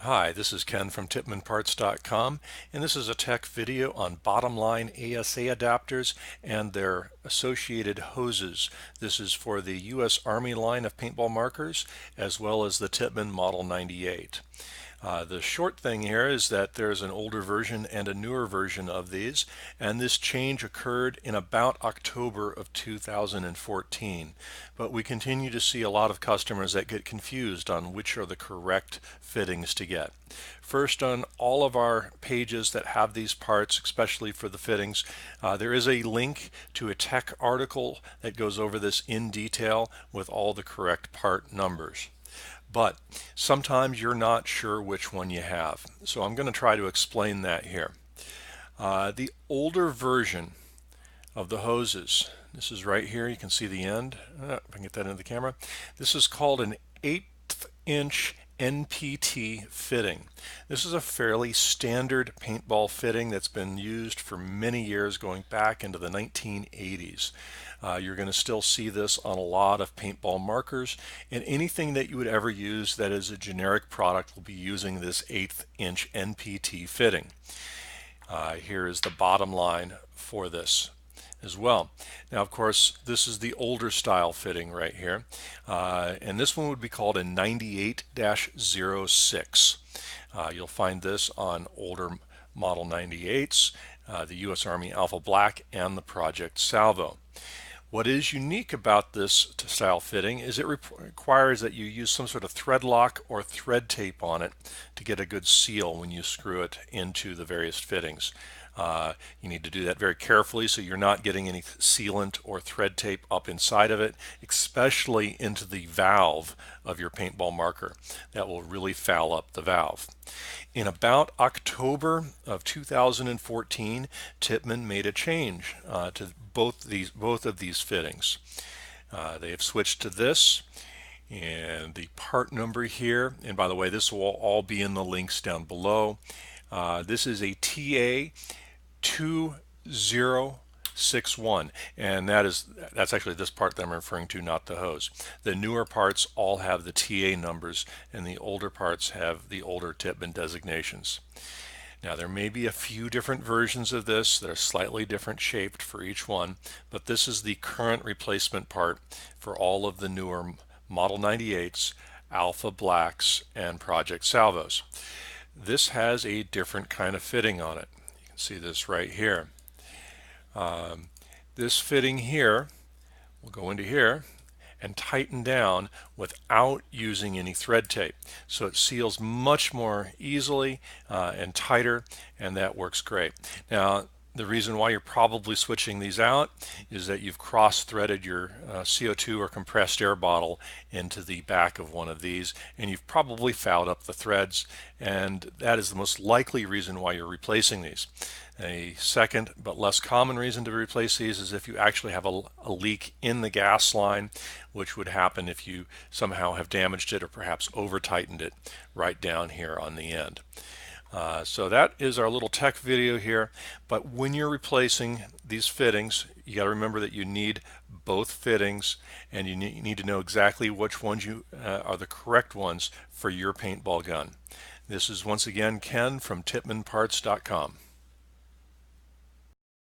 Hi, this is Ken from Tippmannparts.com, and this is a tech video on bottom line ASA adapters and their associated hoses. This is for the U.S. Army line of paintball markers as well as the Tippmann Model 98. The short thing here is that there's an older version and a newer version of these, and this change occurred in about October of 2014. But we continue to see a lot of customers that get confused on which are the correct fittings to get. First, on all of our pages that have these parts, especially for the fittings, there is a link to a tech article that goes over this in detail with all the correct part numbers. But sometimes you're not sure which one you have. So I'm going to try to explain that here. The older version of the hoses, this is right here, you can see the end. If I can get that into the camera. This is called an 1/8 inch NPT fitting. This is a fairly standard paintball fitting that's been used for many years, going back into the 1980s. You're going to still see this on a lot of paintball markers, and anything that you would ever use that is a generic product will be using this 1/8 inch NPT fitting. Here is the bottom line for this as well. Now, of course, this is the older style fitting right here, and this one would be called a 98-06. You'll find this on older Model 98s, the U.S. Army Alpha Black, and the Project Salvo. What is unique about this style fitting is it requires that you use some sort of thread lock or thread tape on it to get a good seal when you screw it into the various fittings. You need to do that very carefully so you're not getting any sealant or thread tape up inside of it, especially into the valve of your paintball marker. That will really foul up the valve. In about October of 2014, Tippmann made a change to both of these fittings. They have switched to this, and the part number here, and by the way, this will all be in the links down below. This is a TA 2061, and that's actually this part that I'm referring to, not the hose. The newer parts all have the TA numbers, and the older parts have the older Tippmann designations. Now, there may be a few different versions of this that are slightly different shaped for each one, but this is the current replacement part for all of the newer Model 98s, Alpha Blacks, and Project Salvos. This has a different kind of fitting on it. You can see this right here. This fitting here will go into here and tighten down without using any thread tape. So it seals much more easily and tighter, and that works great. Now, the reason why you're probably switching these out is that you've cross-threaded your CO2 or compressed air bottle into the back of one of these, and you've probably fouled up the threads, and that is the most likely reason why you're replacing these. A second but less common reason to replace these is if you actually have a leak in the gas line, which would happen if you somehow have damaged it or perhaps over tightened it right down here on the end. So that is our little tech video here, but when you're replacing these fittings, you got to remember that you need both fittings, and you need to know exactly which ones are the correct ones for your paintball gun. This is once again Ken from Tippmannparts.com.